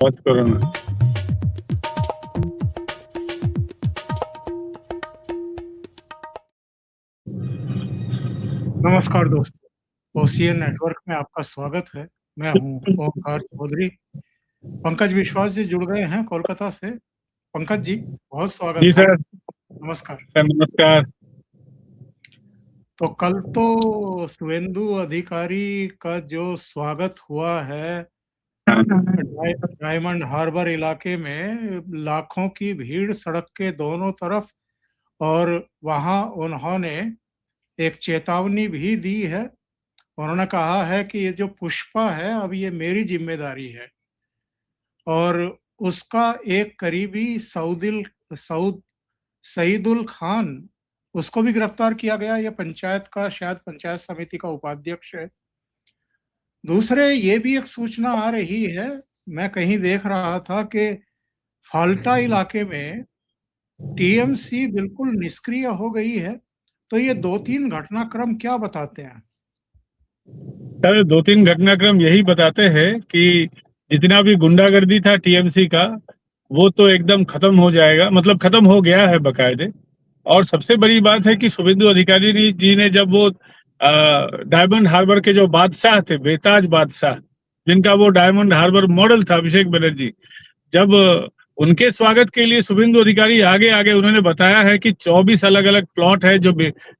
बात करो ना। नमस्कार दोस्तों, ओसीएन नेटवर्क में आपका स्वागत है। मैं हूँ ओमकार चौधरी। पंकज विश्वास जी जुड़ गए हैं कोलकाता से। पंकज जी, बहुत जी स्वागत है। सर। नमस्कार। सर नमस्कार। तो कल तो शुभेंदु अधिकारी का जो स्वागत हुआ है डायमंड हार्बर इलाके में, लाखों की भीड़ सड़क के दोनों तरफ, और वहां उन्होंने एक चेतावनी भी दी है। उन्होंने कहा है कि ये जो पुष्पा है, अब ये मेरी जिम्मेदारी है। और उसका एक करीबी सऊद सईदुल खान, उसको भी गिरफ्तार किया गया। ये पंचायत का, शायद पंचायत समिति का उपाध्यक्ष है। दूसरे ये भी एक सूचना आ रही है, मैं कहीं देख रहा था कि फाल्टा इलाके में टीएमसी बिल्कुल निष्क्रिय हो गई है। तो ये दो तीन घटनाक्रम क्या बताते हैं? सर दो तीन घटनाक्रम यही बताते हैं कि जितना भी गुंडागर्दी था टीएमसी का, वो तो एकदम खत्म हो जाएगा, मतलब खत्म हो गया है बकायदे। और सबसे बड़ी बात है कि शुभेंदु अधिकारी जी ने जब वो डायमंड हार्बर के जो बादशाह थे, बेताज बादशाह, जिनका वो डायमंड हार्बर मॉडल था, अभिषेक बनर्जी, जब उनके स्वागत के लिए शुभेंदु अधिकारी आगे आगे उन्होंने बताया है कि 24 अलग अलग प्लॉट है जो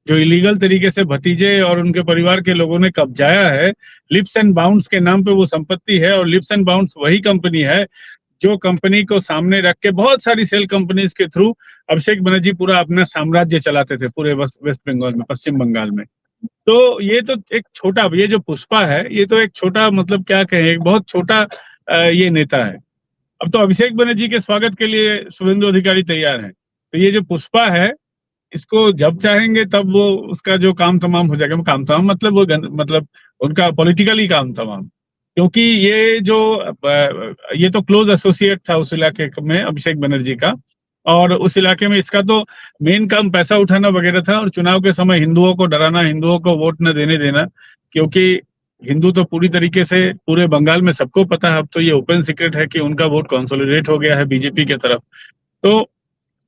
इलीगल तरीके से भतीजे और उनके परिवार के लोगों ने कब्जाया है। लिप्स एंड बाउंड्स के नाम पे वो संपत्ति है, और लिप्स एंड बाउंड्स वही कंपनी है जो कंपनी को सामने रख के बहुत सारी सेल कंपनीज के थ्रू अभिषेक बनर्जी पूरा अपना साम्राज्य चलाते थे पूरे वेस्ट बंगाल में, पश्चिम बंगाल में। तो ये तो एक छोटा, ये जो पुष्पा है ये तो एक छोटा, मतलब क्या कहें, एक बहुत छोटा ये नेता है। अब तो अभिषेक बनर्जी के स्वागत के लिए शुभेंदु अधिकारी तैयार हैं। तो ये जो पुष्पा है, इसको जब चाहेंगे तब वो उसका जो काम तमाम हो जाएगा। काम तमाम मतलब मतलब उनका पॉलिटिकली काम तमाम, क्योंकि ये तो क्लोज एसोसिएट था उस इलाके में अभिषेक बनर्जी का। और उस इलाके में इसका तो मेन काम पैसा उठाना वगैरह था, और चुनाव के समय हिंदुओं को डराना, हिंदुओं को वोट न देने देना। क्योंकि हिंदू तो पूरी तरीके से पूरे बंगाल में सबको पता है, अब तो ये ओपन सीक्रेट है कि उनका वोट कंसोलिडेट हो गया है बीजेपी के तरफ। तो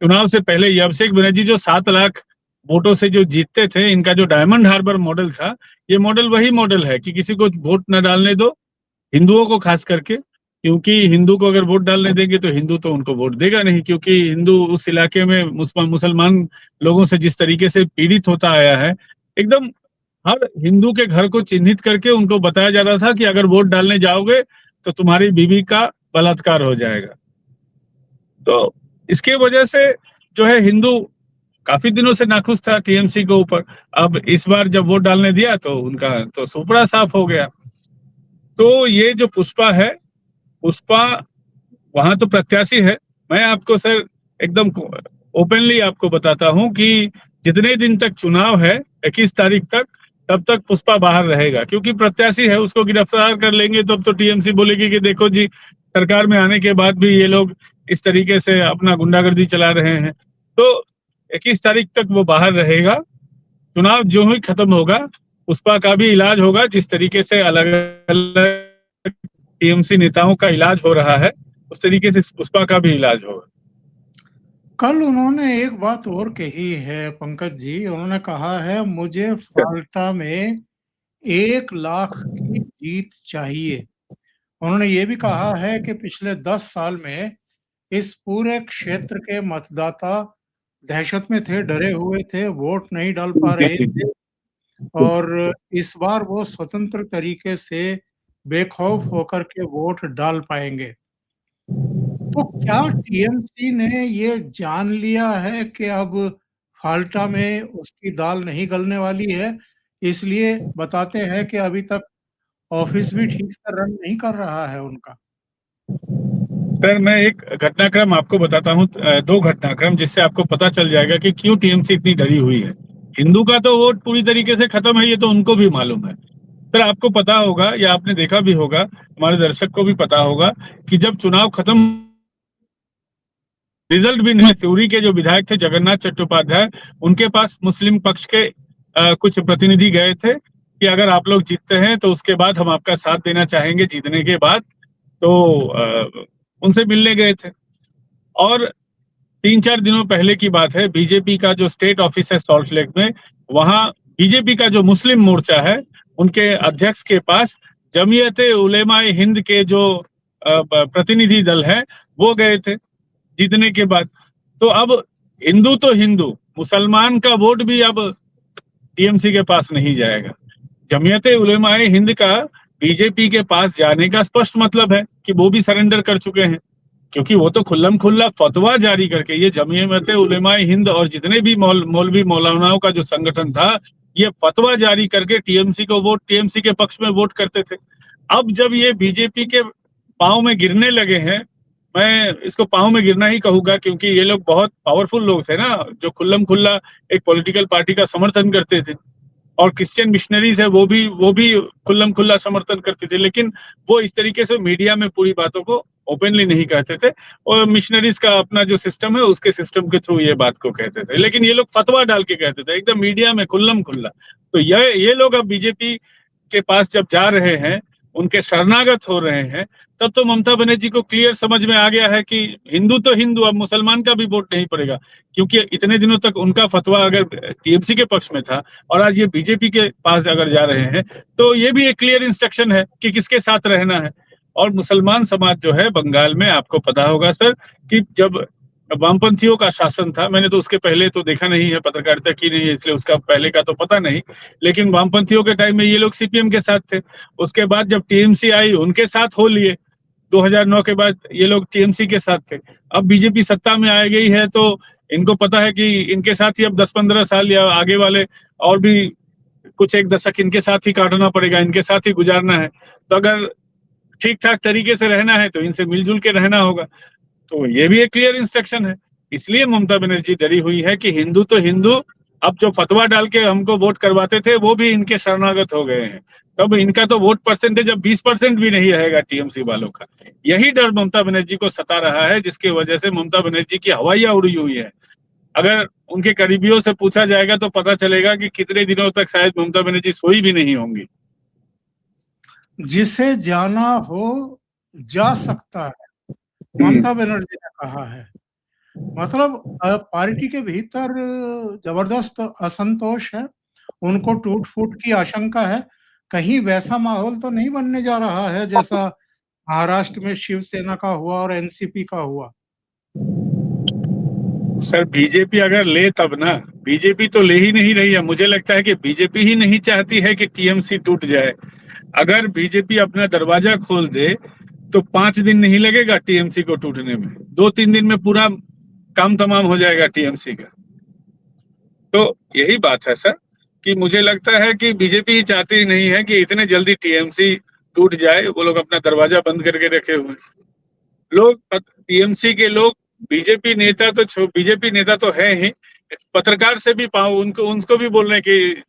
चुनाव से पहले ये अभिषेक बनर्जी जो 7 लाख वोटों से जो जीतते थे, इनका जो डायमंड हार्बर मॉडल था, ये मॉडल वही मॉडल है कि किसी को वोट न डालने दो, हिंदुओं को खास करके। क्योंकि हिंदू को अगर वोट डालने देंगे तो हिंदू तो उनको वोट देगा नहीं, क्योंकि हिंदू उस इलाके में मुसलमान लोगों से जिस तरीके से पीड़ित होता आया है, एकदम हर हिंदू के घर को चिन्हित करके उनको बताया जाता था कि अगर वोट डालने जाओगे तो तुम्हारी बीवी का बलात्कार हो जाएगा। तो इसके वजह से जो है हिंदू काफी दिनों से नाखुश था टीएमसी के ऊपर। अब इस बार जब वोट डालने दिया तो उनका तो सुपड़ा साफ हो गया। तो ये जो पुष्पा है, पुष्पा वहां तो प्रत्याशी है। मैं आपको सर एकदम ओपनली आपको बताता हूं कि जितने दिन तक चुनाव है, 21 तारीख तक, तब तक पुष्पा बाहर रहेगा। क्योंकि प्रत्याशी है, उसको गिरफ्तार कर लेंगे तो अब तो टीएमसी बोलेगी कि देखो जी, सरकार में आने के बाद भी ये लोग इस तरीके से अपना गुंडागर्दी चला रहे हैं। तो 21 तारीख तक वो बाहर रहेगा। चुनाव जो ही खत्म होगा, पुष्पा का भी इलाज होगा। जिस तरीके से अलग अलग टीएमसी नेताओं का इलाज हो रहा है, उस तरीके से पुष्पा का भी इलाज होगा। कल उन्होंने एक बात और कही है पंकज जी। उन्होंने कहा है, मुझे फाल्टा में 1 लाख की जीत चाहिए। उन्होंने ये भी कहा है कि पिछले 10 साल में इस पूरे क्षेत्र के मतदाता दहशत में थे, डरे हुए थे, वोट नहीं डाल पा जी रहे जी थे। जी। और इस बार वो स्वतंत्र तरीके से बेखौफ होकर के वोट डाल पाएंगे। तो क्या टीएमसी ने ये जान लिया है कि अब फाल्टा में उसकी दाल नहीं गलने वाली है, इसलिए बताते हैं कि अभी तक ऑफिस भी ठीक से रन नहीं कर रहा है उनका? सर मैं एक घटनाक्रम आपको बताता हूँ, 2 घटनाक्रम, जिससे आपको पता चल जाएगा कि क्यों टीएमसी इतनी डरी हुई है। हिंदू का तो वोट पूरी तरीके से खत्म है, ये तो उनको भी मालूम है। सर आपको पता होगा या आपने देखा भी होगा, हमारे दर्शक को भी पता होगा, कि जब चुनाव खत्म, रिजल्ट भी नहीं, त्यूरी के जो विधायक थे जगन्नाथ चट्टोपाध्याय, उनके पास मुस्लिम पक्ष के कुछ प्रतिनिधि गए थे कि अगर आप लोग जीतते हैं तो उसके बाद हम आपका साथ देना चाहेंगे जीतने के बाद। तो उनसे मिलने गए थे। और 3-4 दिनों पहले की बात है, बीजेपी का जो स्टेट ऑफिस है सॉल्ट लेक में, वहां बीजेपी का जो मुस्लिम मोर्चा है उनके अध्यक्ष के पास जमीयत उलेमाए हिंद के जो प्रतिनिधि दल है वो गए थे जीतने के बाद। तो अब हिंदू तो हिंदू, मुसलमान का वोट भी अब टीएमसी के पास नहीं जाएगा। जमीयत उलेमाए हिंद का बीजेपी के पास जाने का स्पष्ट मतलब है कि वो भी सरेंडर कर चुके हैं, क्योंकि वो तो खुल्लम खुल्ला फतवा जारी करके, ये जमीयत उलेमाए हिंद और जितने भी मौलवी मौलानाओं का जो संगठन था, ये फतवा जारी करके टीएमसी के पक्ष में वोट करते थे। अब जब ये बीजेपी के पांव में गिरने लगे हैं, मैं इसको पांव में गिरना ही कहूंगा, क्योंकि ये लोग बहुत पावरफुल लोग थे ना, जो खुल्लम खुल्ला एक पॉलिटिकल पार्टी का समर्थन करते थे, और क्रिश्चियन मिशनरीज है वो भी खुल्लम खुल्ला समर्थन करते थे, लेकिन वो इस तरीके से मीडिया में पूरी बातों को ओपनली नहीं कहते थे, और मिशनरीज का अपना जो सिस्टम है उसके सिस्टम के थ्रू ये बात को कहते थे, लेकिन ये लोग फतवा डाल के कहते थे एकदम मीडिया में खुल्लम खुल्ला। तो ये लोग अब बीजेपी के पास जब जा रहे हैं, उनके शरणागत हो रहे हैं, तब तो ममता बनर्जी को क्लियर समझ में आ गया है कि हिंदू तो हिंदू, अब मुसलमान का भी वोट नहीं पड़ेगा, क्योंकि इतने दिनों तक उनका फतवा अगर टीएमसी के पक्ष में था और आज ये बीजेपी के पास अगर जा रहे हैं, तो ये भी एक क्लियर इंस्ट्रक्शन है कि किसके साथ रहना है। और मुसलमान समाज जो है बंगाल में, आपको पता होगा सर, कि जब वामपंथियों का शासन था, मैंने तो उसके पहले तो देखा नहीं है, पत्रकारिता की नहीं है, इसलिए उसका पहले का तो पता नहीं, लेकिन वामपंथियों के टाइम में ये लोग सीपीएम के साथ थे। उसके बाद जब टीएमसी आई, उनके साथ हो लिए, 2009 के बाद ये लोग टीएमसी के साथ थे। अब बीजेपी सत्ता में आ गई है, तो इनको पता है कि इनके साथ ही अब 10-15 साल या आगे वाले और भी कुछ एक दशक इनके साथ ही काटना पड़ेगा, इनके साथ ही गुजारना है। तो अगर ठीक ठाक तरीके से रहना है तो इनसे मिलजुल के रहना होगा। तो ये भी एक क्लियर इंस्ट्रक्शन है। इसलिए ममता बनर्जी डरी हुई है कि हिंदू तो हिंदू, अब जो फतवा डाल के हमको वोट करवाते थे वो भी इनके शरणागत हो गए हैं। तब इनका तो वोट परसेंटेज अब 20% भी नहीं रहेगा टीएमसी वालों का। यही डर ममता बनर्जी को सता रहा है, जिसकी वजह से ममता बनर्जी की हवाइयां उड़ी हुई है। अगर उनके करीबियों से पूछा जाएगा तो पता चलेगा कि कितने दिनों तक शायद ममता बनर्जी सोई भी नहीं होंगी। जिसे जाना हो जा सकता है, ममता बनर्जी ने कहा है। मतलब पार्टी के भीतर जबरदस्त असंतोष है, उनको टूट-फूट की आशंका है। कहीं वैसा माहौल तो नहीं बनने जा रहा है जैसा महाराष्ट्र में शिवसेना का हुआ और एनसीपी का हुआ। सर बीजेपी अगर ले तब ना, बीजेपी तो ले ही नहीं रही है। मुझे लगता है कि बीजेपी ही नहीं चाहती है कि टीएमसी टूट जाए। अगर बीजेपी अपना दरवाजा खोल दे तो 5 दिन नहीं लगेगा टीएमसी को टूटने में, 2-3 दिन में पूरा काम तमाम हो जाएगा टीएमसी का। तो यही बात है सर, कि मुझे लगता है कि बीजेपी ही चाहती ही नहीं है कि इतने जल्दी टीएमसी टूट जाए। वो लोग अपना दरवाजा बंद करके रखे हुए लोग, टीएमसी के लोग, बीजेपी नेता तो है ही, पत्रकार से भी पाऊं उनको भी बोल रहे हैं कि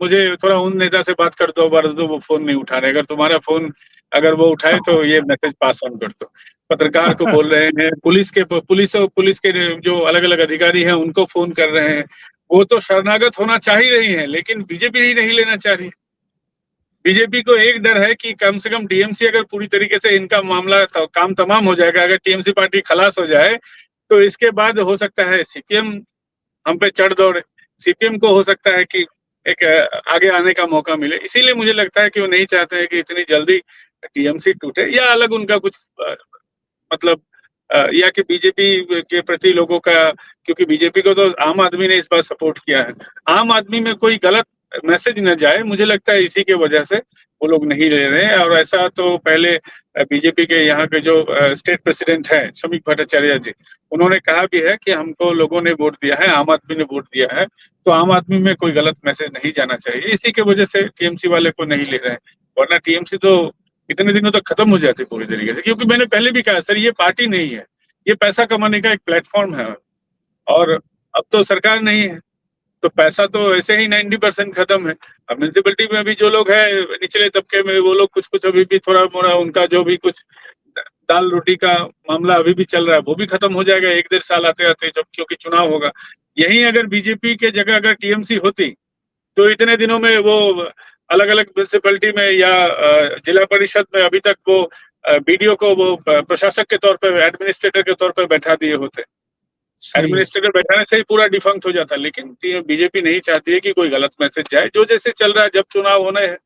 मुझे थोड़ा उन नेता से बात कर दो, वो फोन नहीं उठा रहे, अगर तुम्हारा फोन अगर वो उठाए तो ये मैसेज पास ऑन कर दो। पत्रकार को बोल रहे हैं, पुलिस के जो अलग अलग अधिकारी हैं उनको फोन कर रहे हैं। वो तो शरणागत होना चाह ही रही है, लेकिन बीजेपी ही नहीं लेना चाह रही। बीजेपी को एक डर है कि कम से कम टीएमसी अगर पूरी तरीके से इनका मामला काम तमाम हो जाएगा, अगर टीएमसी पार्टी खलास हो जाए तो इसके बाद हो सकता है सीपीएम हम पे चढ़ दौड़े, सीपीएम को हो सकता है कि एक आगे आने का मौका मिले। इसीलिए मुझे लगता है कि वो नहीं चाहते हैं कि इतनी जल्दी टीएमसी टूटे, या अलग उनका कुछ मतलब या कि बीजेपी के प्रति लोगों का, क्योंकि बीजेपी को तो आम आदमी ने इस बार सपोर्ट किया है, आम आदमी में कोई गलत मैसेज न जाए, मुझे लगता है इसी के वजह से वो लोग नहीं ले रहे हैं। और ऐसा तो पहले बीजेपी के यहाँ के जो स्टेट प्रेसिडेंट हैं शमीक भट्टाचार्य जी, उन्होंने कहा भी है कि हमको लोगों ने वोट दिया है, आम आदमी ने वोट दिया है, तो आम आदमी में कोई गलत मैसेज नहीं जाना चाहिए। इसी के वजह से टीएमसी वाले को नहीं ले रहे हैं, वरना टीएमसी तो इतने दिनों तक खत्म हो जाती पूरी तरीके से। क्योंकि मैंने पहले भी कहा सर, ये पार्टी नहीं है, ये पैसा कमाने का एक प्लेटफॉर्म है, और अब तो सरकार नहीं है, तो पैसा तो ऐसे ही 90% खत्म है। अब म्यूनिसिपैलिटी में भी जो लोग हैं निचले तबके में, वो लोग कुछ अभी भी थोड़ा मोड़ा उनका जो भी कुछ दाल रोटी का मामला अभी भी चल रहा है, वो भी खत्म हो जाएगा 1-1.5 साल आते आते, जब क्योंकि चुनाव होगा। यही अगर बीजेपी के जगह अगर टीएमसी होती तो इतने दिनों में वो अलग अलग म्यूनिसिपैलिटी में या जिला परिषद में अभी तक वो बीडीओ को वो प्रशासक के तौर पर, एडमिनिस्ट्रेटर के तौर पर बैठा दिए होते। सही है। एडमिनिस्ट्रेटर बैठाने से ही पूरा डिफंक्ट हो जाता। लेकिन बीजेपी नहीं चाहती है कि कोई गलत मैसेज जाए। जो जैसे चल रहा है, जब चुनाव होने हैं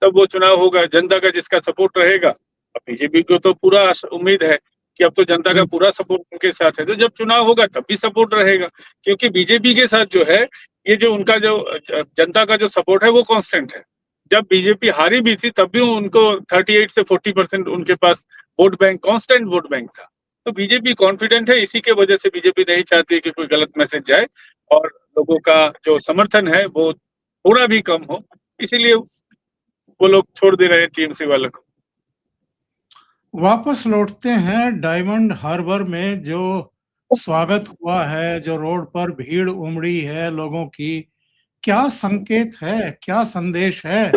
तब वो चुनाव होगा, जनता का जिसका सपोर्ट रहेगा। अब बीजेपी को तो पूरा उम्मीद है कि अब तो जनता का पूरा सपोर्ट उनके साथ है, तो जब चुनाव होगा तब भी सपोर्ट रहेगा। क्योंकि बीजेपी के साथ जो है, ये जो उनका जो जनता का जो सपोर्ट है वो कांस्टेंट है। जब बीजेपी हारी भी थी तब भी उनको 38 से 40% उनके पास vote bank, constant vote bank था। तो बीजेपी कॉन्फिडेंट है, इसी के वजह से बीजेपी नहीं चाहती कि कोई गलत मैसेज जाए और लोगों का जो समर्थन है वो थोड़ा भी कम हो, इसीलिए वो लोग छोड़ दे रहे हैं टीएमसी वालों को। वापस लौटते हैं डायमंड हार्बर में। जो स्वागत हुआ है, जो रोड पर भीड़ उमड़ी है लोगों की, क्या संकेत है, क्या संदेश है?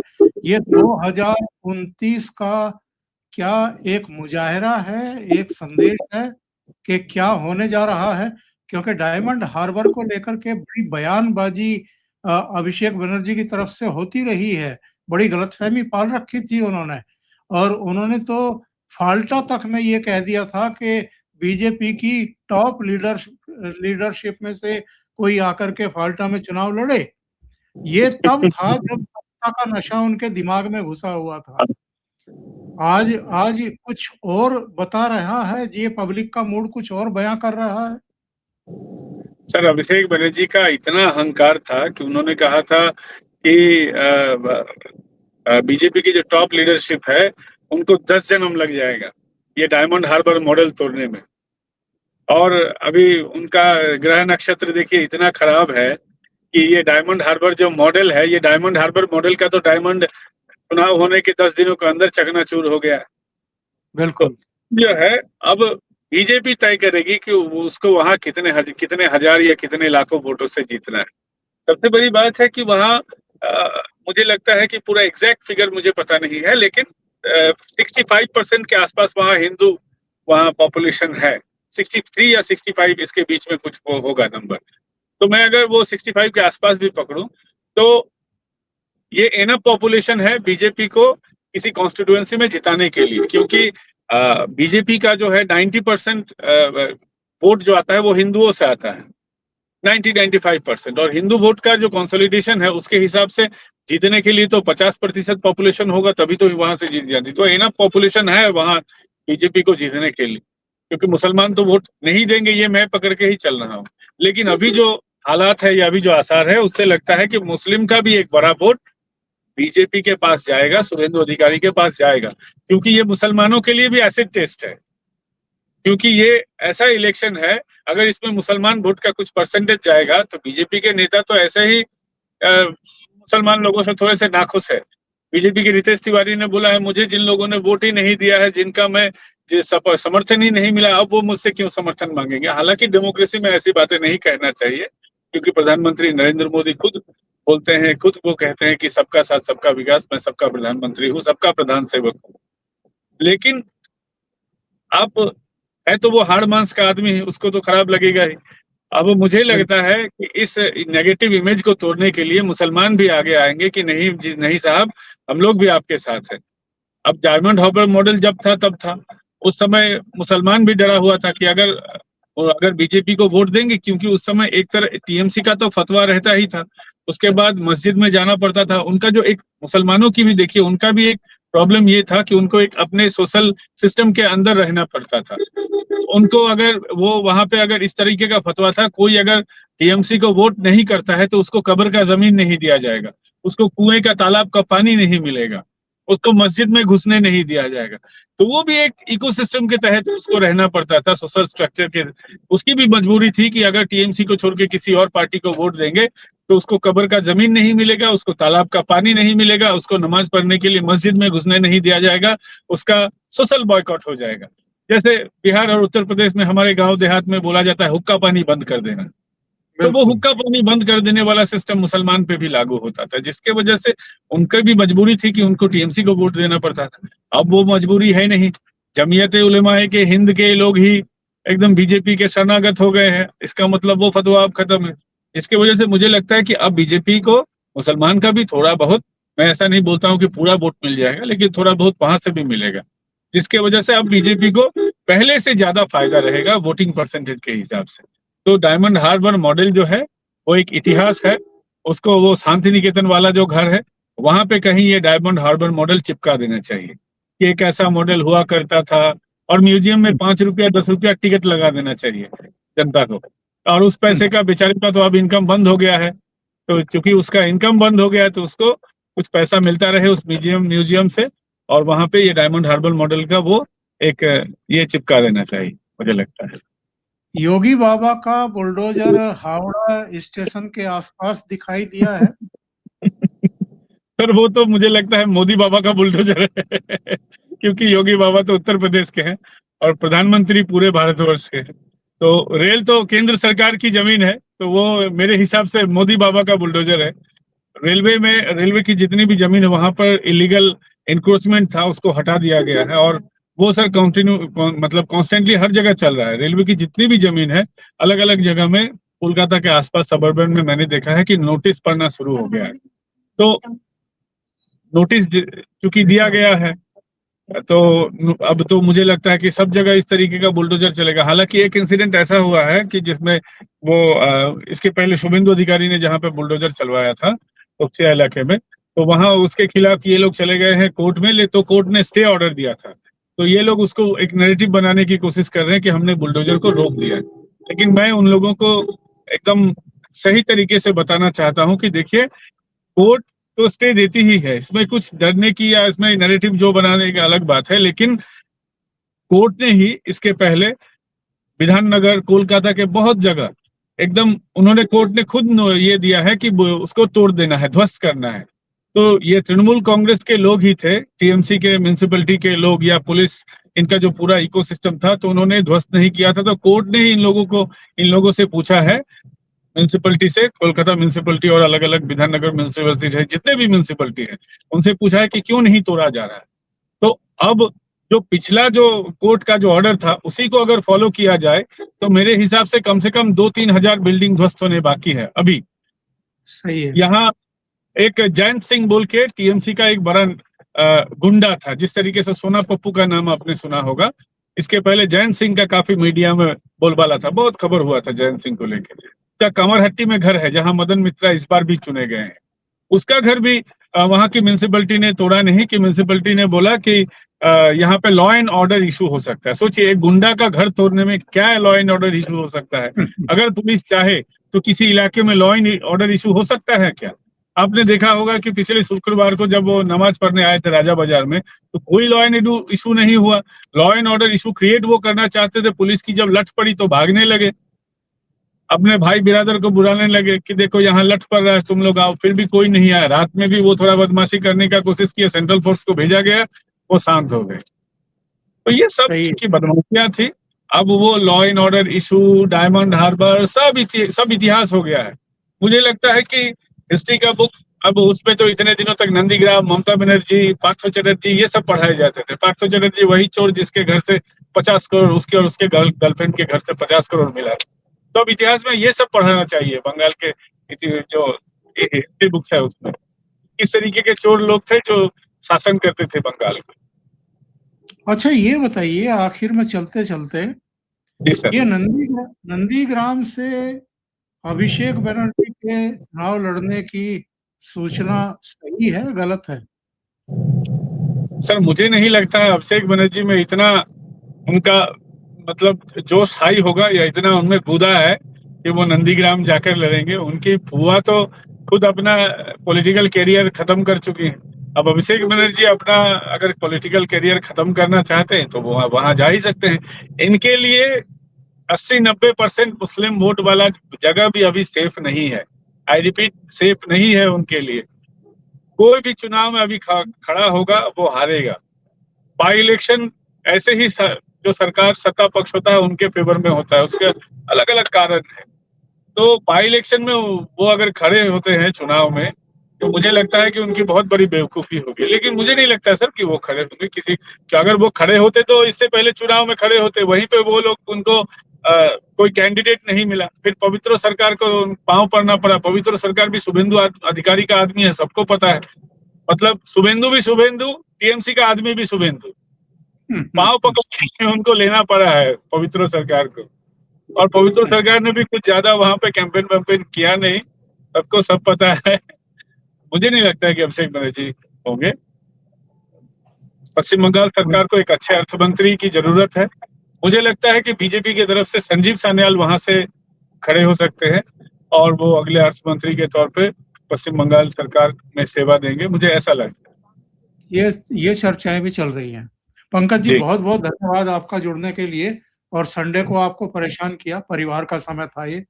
ये 2029 का क्या एक मुजाहिरा है, एक संदेश है कि क्या होने जा रहा है? क्योंकि डायमंड हार्बर को लेकर के बड़ी बयानबाजी अभिषेक बनर्जी की तरफ से होती रही है। बड़ी गलतफहमी पाल रखी थी उन्होंने, और उन्होंने तो फाल्टा तक में ये कह दिया था कि बीजेपी की टॉप लीडरशिप में से कोई आकर के फाल्टा में चुनाव लड़े। ये तब था जब सत्ता का नशा उनके दिमाग में घुसा हुआ था। आज आज कुछ और बता रहा है, ये पब्लिक का मूड कुछ और बयां कर रहा है। सर, अभिषेक बनर्जी का इतना अहंकार था कि उन्होंने कहा था कि बीजेपी की जो टॉप लीडरशिप है उनको 10 जन्म लग जाएगा ये डायमंड हार्बर मॉडल तोड़ने में। और अभी उनका ग्रह नक्षत्र देखिए इतना खराब है कि ये डायमंड हार्बर जो मॉडल है, ये डायमंड हार्बर मॉडल का तो डायमंड चुनाव होने के 10 दिनों के अंदर चकनाचूर हो गया। बिल्कुल। तो जो है, अब बीजेपी तय करेगी कि उसको वहां कितने हजार या कितने लाखों वोटों से जीतना है। सबसे बड़ी बात है कि वहां मुझे लगता है कि पूरा एग्जैक्ट फिगर मुझे पता नहीं है, लेकिन 65% के आसपास वहां हिंदू वहां पॉपुलेशन है। 63 या 65 इसके बीच में कुछ होगा नंबर। तो मैं अगर वो 65 के आसपास भी पकड़ूं तो ये एनफ पॉपुलेशन है बीजेपी को किसी कॉन्स्टिट्यूएंसी में जिताने के लिए। क्योंकि बीजेपी का जो है 90% वोट जो आता है वो हिंदुओं से आता है, 90-95%। और हिंदू वोट का जो कंसोलिडेशन है उसके हिसाब से जीतने के लिए तो 50% पॉपुलेशन होगा, तभी तो वहां से जीत जाती। तो एनफ पॉपुलेशन है वहां बीजेपी को जीतने के लिए। क्योंकि मुसलमान तो वोट नहीं देंगे, ये मैं पकड़ के ही चल रहा हूँ। लेकिन अभी जो हालात है या अभी जो आसार है उससे लगता है कि मुस्लिम का भी एक बड़ा वोट बीजेपी के पास जाएगा, शुभेंदु अधिकारी के पास जाएगा। क्योंकि ये मुसलमानों के लिए भी एसिड टेस्ट है। क्योंकि ये ऐसा इलेक्शन है, अगर इसमें मुसलमान वोट का कुछ परसेंटेज जाएगा तो बीजेपी के नेता तो ऐसे ही मुसलमान लोगों से थोड़े से नाखुश है। बीजेपी के रितेश तिवारी ने बोला है, मुझे जिन लोगों ने वोट ही नहीं दिया है, जिनका मैं समर्थन ही नहीं मिला, अब वो मुझसे क्यों समर्थन मांगेंगे। हालांकि डेमोक्रेसी में ऐसी बातें नहीं कहना चाहिए, क्योंकि प्रधानमंत्री नरेंद्र मोदी खुद बोलते हैं, खुद वो कहते हैं कि सबका साथ सबका विकास, मैं सबका प्रधानमंत्री हूँ, सबका प्रधान सेवक हूँ। लेकिन आप है तो वो हाड़ मांस का आदमी है, उसको तो खराब लगेगा ही। अब मुझे लगता है कि इस नेगेटिव इमेज को तोड़ने के लिए मुसलमान भी आगे आएंगे कि नहीं नहीं साहब, हम लोग भी आपके साथ हैं। अब डायमंड हार्बर मॉडल जब था तब था, उस समय मुसलमान भी डरा हुआ था कि अगर बीजेपी को वोट देंगे, क्योंकि उस समय एक तरह टीएमसी का तो फतवा रहता ही था, उसके बाद मस्जिद में जाना पड़ता था। उनका जो एक मुसलमानों की भी देखिए, उनका भी एक प्रॉब्लम ये था कि उनको एक अपने सोशल सिस्टम के अंदर रहना पड़ता था। उनको अगर वो वहां पे अगर इस तरीके का फतवा था, कोई अगर टीएमसी को वोट नहीं करता है तो उसको कब्र का जमीन नहीं दिया जाएगा, उसको कुएं का तालाब का पानी नहीं मिलेगा, उसको मस्जिद में घुसने नहीं दिया जाएगा। तो वो भी एक इकोसिस्टम के तहत उसको रहना पड़ता था, सोशल स्ट्रक्चर के। उसकी भी मजबूरी थी कि अगर टीएमसी को छोड़ के किसी और पार्टी को वोट देंगे तो उसको कब्र का जमीन नहीं मिलेगा, उसको तालाब का पानी नहीं मिलेगा, उसको नमाज पढ़ने के लिए मस्जिद में घुसने नहीं दिया जाएगा, उसका सोशल बॉयकॉट हो जाएगा। जैसे बिहार और उत्तर प्रदेश में हमारे गांव देहात में बोला जाता है हुक्का पानी बंद कर देना, तो वो हुक्का पानी बंद कर देने वाला सिस्टम मुसलमान पे भी लागू होता था, जिसके वजह से उनकी भी मजबूरी थी कि उनको टीएमसी को वोट देना पड़ता था। अब वो मजबूरी है नहीं, जमीयत उलेमा के हिंद के लोग ही एकदम बीजेपी के शरणागत हो गए हैं, इसका मतलब वो फतवा अब खत्म है। इसके वजह से मुझे लगता है कि अब बीजेपी को मुसलमान का भी थोड़ा बहुत, मैं ऐसा नहीं बोलता हूँ कि पूरा वोट मिल जाएगा, लेकिन थोड़ा बहुत वहां से भी मिलेगा। जिसके वजह से अब बीजेपी को पहले से ज्यादा फायदा रहेगा वोटिंग परसेंटेज के हिसाब से। तो डायमंड हार्बर मॉडल जो है वो एक इतिहास है, उसको वो शांति निकेतन वाला जो घर है वहां पे कहीं ये डायमंड हार्बर मॉडल चिपका देना चाहिए कि एक ऐसा मॉडल हुआ करता था, और म्यूजियम में 5 रुपया 10 रुपया टिकट लगा देना चाहिए जनता को। और उस पैसे का बेचारे का तो अब इनकम बंद हो गया है, तो चूंकि उसका इनकम बंद हो गया है तो उसको कुछ पैसा मिलता रहे उस म्यूजियम से, और वहां पे ये डायमंड हार्बर मॉडल का वो एक ये चिपका देना चाहिए मुझे लगता है। योगी बाबा का बुलडोजर हावड़ा स्टेशन के आसपास दिखाई दिया है। सर वो तो मुझे लगता है मोदी बाबा का बुलडोजर है क्योंकि योगी बाबा तो उत्तर प्रदेश के हैं और प्रधानमंत्री पूरे भारतवर्ष के हैं। तो रेल तो केंद्र सरकार की जमीन है, तो वो मेरे हिसाब से मोदी बाबा का बुलडोजर है। रेलवे की जितनी भी जमीन है वहां पर इलीगल इंक्रोचमेंट था, उसको हटा दिया गया है, और वो सर मतलब कॉन्स्टेंटली हर जगह चल रहा है। रेलवे की जितनी भी जमीन है अलग अलग जगह में, कोलकाता के आसपास सबर्बन में मैंने देखा है कि नोटिस पड़ना शुरू हो गया है। तो नोटिस चूंकि दिया गया है तो अब तो मुझे लगता है कि सब जगह इस तरीके का बुलडोजर चलेगा। हालांकि एक इंसिडेंट ऐसा हुआ है कि जिसमें वो इसके पहले शुभेंदु अधिकारी ने जहां पे बुलडोजर चलवाया था उक्सिया इलाके में, तो वहां उसके खिलाफ ये लोग चले गए हैं कोर्ट में, तो कोर्ट ने स्टे ऑर्डर दिया था। तो ये लोग उसको एक नैरेटिव बनाने की कोशिश कर रहे हैं कि हमने बुलडोजर को रोक दिया है। लेकिन मैं उन लोगों को एकदम सही तरीके से बताना चाहता हूँ कि देखिए, कोर्ट तो स्टे देती ही है, इसमें कुछ डरने की या इसमें नैरेटिव जो बनाने की अलग बात है। लेकिन कोर्ट ने ही इसके पहले विधाननगर कोलकाता के बहुत जगह एकदम उन्होंने कोर्ट ने खुद ये दिया है कि उसको तोड़ देना है, ध्वस्त करना है। तो ये तृणमूल कांग्रेस के लोग ही थे, टीएमसी के म्युनिसिपैलिटी के लोग या पुलिस, इनका जो पूरा इकोसिस्टम था, तो उन्होंने ध्वस्त नहीं किया था। तो कोर्ट ने ही इन लोगों से पूछा है, म्यूनिसिपैलिटी से, कोलकाता म्यूनिसिपैलिटी और अलग अलग विधाननगर म्यूनिसिपैलिटी है, जितने भी म्यूनिसिपैलिटी है, उनसे पूछा है कि क्यों नहीं तोड़ा जा रहा है। तो अब जो पिछला जो कोर्ट का जो ऑर्डर था उसी को अगर फॉलो किया जाए तो मेरे हिसाब से कम 2-3 हजार बिल्डिंग ध्वस्त होने बाकी है अभी। सही है। यहाँ एक जयंत सिंह बोल के टीएमसी का एक बड़ा गुंडा था, जिस तरीके से सोना पप्पू का नाम आपने सुना होगा, इसके पहले जयंत सिंह का काफी मीडिया में बोलबाला था, बहुत खबर हुआ था जयंत सिंह को लेकर। उसका कमरहट्टी में घर है जहां मदन मित्रा इस बार भी चुने गए हैं। उसका घर भी वहां की म्यूनिसिपैलिटी ने तोड़ा नहीं, कि म्यूनिसिपैलिटी ने बोला कि यहाँ पे लॉ एंड ऑर्डर इशू हो सकता है। सोचिए, एक गुंडा का घर तोड़ने में क्या लॉ एंड ऑर्डर इशू हो सकता है? अगर पुलिस चाहे तो किसी इलाके में लॉ एंड ऑर्डर इशू हो सकता है क्या? आपने देखा होगा कि पिछले शुक्रवार को जब वो नमाज पढ़ने आए थे राजा बाजार में, तो कोई लॉ एंड इशू नहीं हुआ। Law and order issue create वो करना चाहते थे, पुलिस की जब लठ पड़ी तो भागने लगे, अपने भाई बिरादर को बुलाने लगे कि देखो यहाँ लठ पड़ रहा है, तुम लोग आओ, फिर भी कोई नहीं आया। रात में भी वो थोड़ा बदमाशी करने का कोशिश किया, सेंट्रल फोर्स को भेजा गया, वो शांत हो गए। तो ये सब की बदमाशियां थी। अब वो law and order issue, Diamond Harbour, सब इतिहास हो गया है। मुझे लगता है कि हिस्ट्री का बुक, अब उसमें तो इतने दिनों तक नंदीग्राम, ममता बनर्जी, पार्थो चटर्जी, ये सब पढ़ाए जाते थे। पार्थो चटर्जी वही चोर जिसके घर से 50 करोड़, उसके और उसके गर्लफ्रेंड के घर से 50 करोड़ मिला। तो अब इतिहास में ये सब पढ़ाना चाहिए। बंगाल के जो हिस्ट्री बुक्स है उसमें किस तरीके के चोर लोग थे जो शासन करते थे बंगाल को। अच्छा, ये बताइए आखिर में चलते चलते, ये नंदीग्राम से अभिषेक बनर्जी के चुनाव लड़ने की सूचना सही है, गलत है? सर मुझे नहीं लगता है अभिषेक बनर्जी में इतना उनका मतलब जोश हाई होगा, या इतना उनमें कूदा है कि वो नंदीग्राम जाकर लड़ेंगे। उनकी फुआ तो खुद अपना पॉलिटिकल कैरियर खत्म कर चुकी हैं। अब अभिषेक बनर्जी अपना अगर पॉलिटिकल कैरियर खत्म करना चाहते हैं तो वो वहां जा ही सकते हैं। इनके लिए 80-90% मुस्लिम वोट वाला जगह भी अभी सेफ नहीं है। आई रिपीट, सेफ नहीं है उनके लिए। कोई भी चुनाव में अभी खड़ा होगा वो हारेगा। बाई इलेक्शन ऐसे ही जो सरकार सत्ता पक्ष होता है उनके फेवर में होता है, उसके अलग अलग कारण है। तो बाई इलेक्शन में वो अगर खड़े होते हैं चुनाव में तो मुझे लगता है कि उनकी बहुत बड़ी बेवकूफी होगी। लेकिन मुझे नहीं लगता सर कि वो खड़े होंगे किसी कि अगर वो खड़े होते तो इससे पहले चुनाव में खड़े होते, वहीं पे वो लोग, उनको कोई कैंडिडेट नहीं मिला, फिर पवित्र सरकार को पांव पड़ना पड़ा। पवित्र सरकार भी शुभेंदु अधिकारी का आदमी है, सबको पता है। मतलब शुभेंदु भी शुभेंदु, टीएमसी का आदमी भी शुभेंदु। पाँव पकड़ के उनको लेना पड़ा है पवित्र सरकार को। और पवित्र सरकार ने भी कुछ ज्यादा वहां पे कैंपेन वैम्पेन किया नहीं, सबको सब पता है। मुझे नहीं लगता है कि अभिषेक बनर्जी होंगे। पश्चिम बंगाल सरकार को एक अच्छे अर्थमंत्री की जरूरत है। मुझे लगता है कि बीजेपी की तरफ से संजीव सान्याल वहां से खड़े हो सकते हैं और वो अगले अर्थमंत्री के तौर पे पश्चिम बंगाल सरकार में सेवा देंगे, मुझे ऐसा लगता है। ये चर्चाएं भी चल रही हैं। पंकज जी, जी। बहुत बहुत धन्यवाद आपका जुड़ने के लिए, और संडे को आपको परेशान किया, परिवार का समय था ये,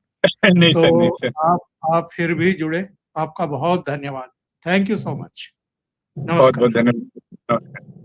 नहीं सर, नहीं तो सर। आप फिर भी जुड़े, आपका बहुत धन्यवाद। Thank you so much. बहुत बहुत नमस्कार। धन्यवाद।